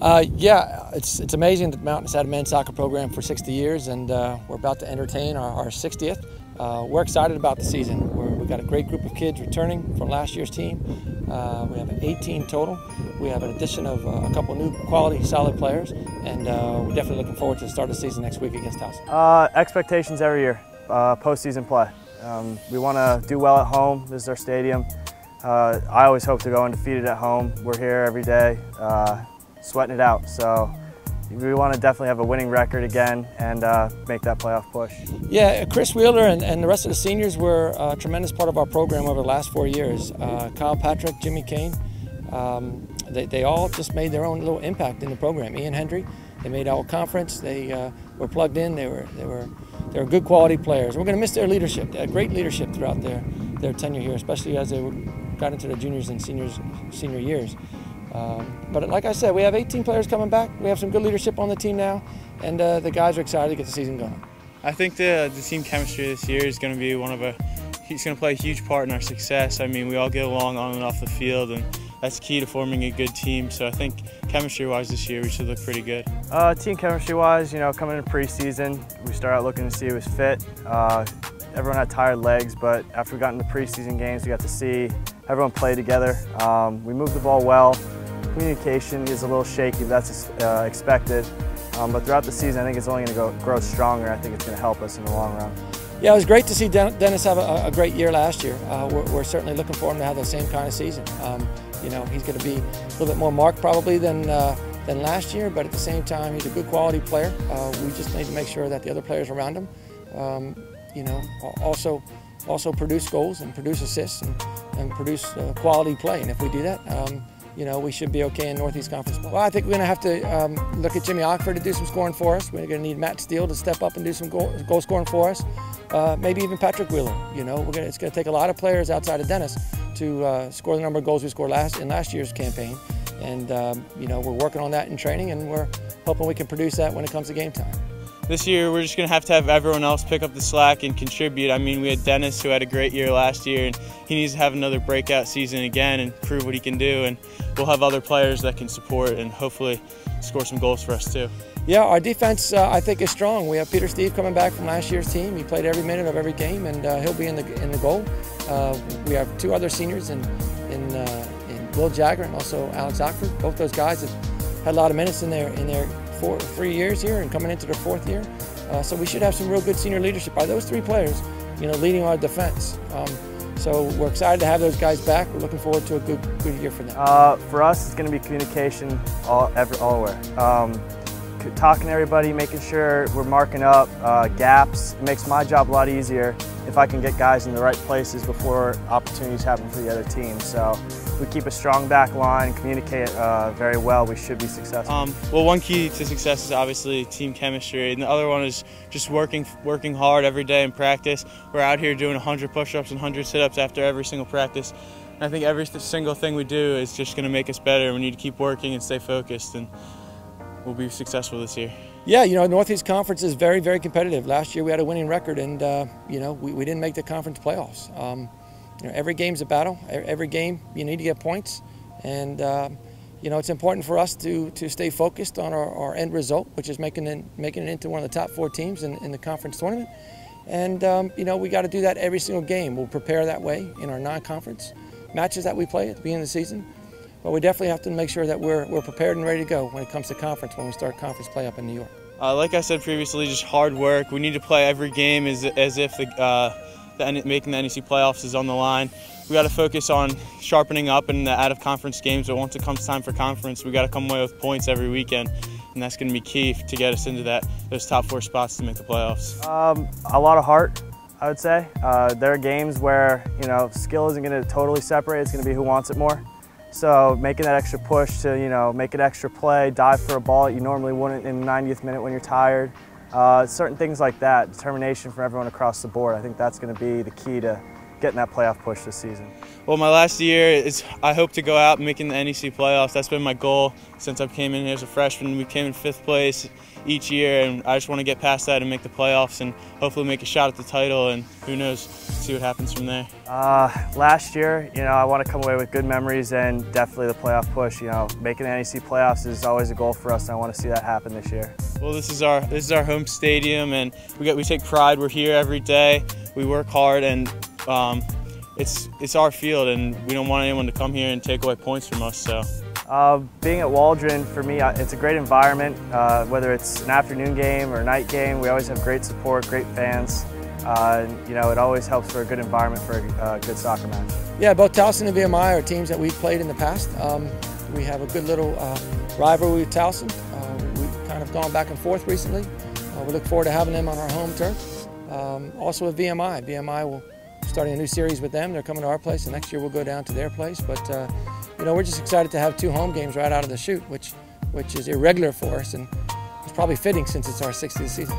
Yeah, it's amazing that Mountain has had a men's soccer program for 60 years, and we're about to entertain our 60th. We're excited about the season. We've got a great group of kids returning from last year's team. We have 18 total. We have an addition of a couple new quality, solid players, and we're definitely looking forward to the start of the season next week against Towson. Expectations every year, postseason play. We want to do well at home. This is our stadium. I always hope to go undefeated at home. We're here every day, sweating it out. So we want to definitely have a winning record again and make that playoff push. Yeah, Chris Wheeler and the rest of the seniors were a tremendous part of our program over the last 4 years. Kyle Patrick, Jimmy Kane, they all just made their own little impact in the program. Ian Hendry, they made our conference. They were plugged in. They were good quality players. We're going to miss their leadership. They had great leadership throughout their tenure here, especially as they got into the juniors and senior years. But like I said, we have 18 players coming back. We have some good leadership on the team now, and the guys are excited to get the season going. I think the team chemistry this year is going to be he's going to play a huge part in our success. I mean, we all get along on and off the field, and that's key to forming a good team. So I think chemistry-wise this year, we should look pretty good. Team chemistry-wise, coming into preseason, we started out looking to see who was fit. Everyone had tired legs, but after we got into preseason games, we got to see everyone play together. We moved the ball well. Communication is a little shaky, but that's expected. But throughout the season, I think it's only going to grow stronger. I think it's going to help us in the long run. Yeah, it was great to see Dennis have a great year last year. We're certainly looking for him to have the same kind of season. He's going to be a little bit more marked probably than last year, but at the same time, he's a good quality player. We just need to make sure that the other players around him, also produce goals and produce assists and produce quality play. And if we do that, we should be okay in Northeast Conference. Well, I think we're going to have to look at Jimmy Ockford to do some scoring for us. We're going to need Matt Steele to step up and do some goal scoring for us. Maybe even Patrick Wheeler. It's going to take a lot of players outside of Dennis to score the number of goals we scored in last year's campaign. And we're working on that in training, and we're hoping we can produce that when it comes to game time. This year, we're just going to have everyone else pick up the slack and contribute. I mean, we had Dennis, who had a great year last year, and he needs to have another breakout season again and prove what he can do. And we'll have other players that can support and hopefully score some goals for us too. Yeah, our defense, I think, is strong. We have Peter Steve coming back from last year's team. He played every minute of every game, and he'll be in the goal. We have two other seniors in Will Jagger and also Alex Ockford. Both those guys have had a lot of minutes in their 3 years here and coming into their 4th year. So we should have some real good senior leadership by those 3 players, leading our defense. So we're excited to have those guys back. We're looking forward to a good year for them. For us, it's going to be communication all over. Talking to everybody, making sure we're marking up gaps. It makes my job a lot easier if I can get guys in the right places before opportunities happen for the other team. So we keep a strong back line, communicate very well, we should be successful. Well, one key to success is obviously team chemistry, and the other one is just working hard every day in practice. We're out here doing 100 push-ups and 100 sit-ups after every single practice. And I think every single thing we do is just going to make us better. We need to keep working and stay focused, and we'll be successful this year. Yeah, Northeast Conference is very, very competitive. Last year we had a winning record, and we didn't make the conference playoffs. Every game's a battle. Every game you need to get points, and it's important for us to stay focused on our end result, which is making it into one of the top 4 teams in the conference tournament. And we got to do that every single game. We'll prepare that way in our non-conference matches that we play at the beginning of the season. But we definitely have to make sure that we're prepared and ready to go when it comes to conference, when we start conference play up in New York. Like I said previously, just hard work. We need to play every game as if making the NEC playoffs is on the line. We got to focus on sharpening up in the out-of-conference games, but once it comes time for conference, we got to come away with points every weekend, and that's going to be key to get us into those top 4 spots to make the playoffs. A lot of heart, I would say. There are games where skill isn't going to totally separate. It's going to be who wants it more. So making that extra push to make an extra play, dive for a ball that you normally wouldn't in the 90th minute when you're tired. Certain things like that, determination from everyone across the board. I think that's going to be the key to getting that playoff push this season. Well, my last year I hope to go out and making the NEC playoffs. That's been my goal since I came in here as a freshman. We came in 5th place each year, and I just want to get past that and make the playoffs and hopefully make a shot at the title, and who knows, see what happens from there. Last year, I want to come away with good memories and definitely the playoff push. Making the NEC playoffs is always a goal for us, and I want to see that happen this year. Well, this is our home stadium, and we take pride. We're here every day. We work hard, and it's our field, and we don't want anyone to come here and take away points from us. So. Being at Waldron, for me, it's a great environment. Whether it's an afternoon game or a night game, we always have great support, great fans. It always helps for a good environment for a good soccer match. Yeah, both Towson and VMI are teams that we've played in the past. We have a good little rivalry with Towson. We've kind of gone back and forth recently. We look forward to having them on our home turf. Also with VMI. VMI will be starting a new series with them. They're coming to our place, and next year we'll go down to their place. But we're just excited to have 2 home games right out of the chute, which is irregular for us, and it's probably fitting since it's our 60th season.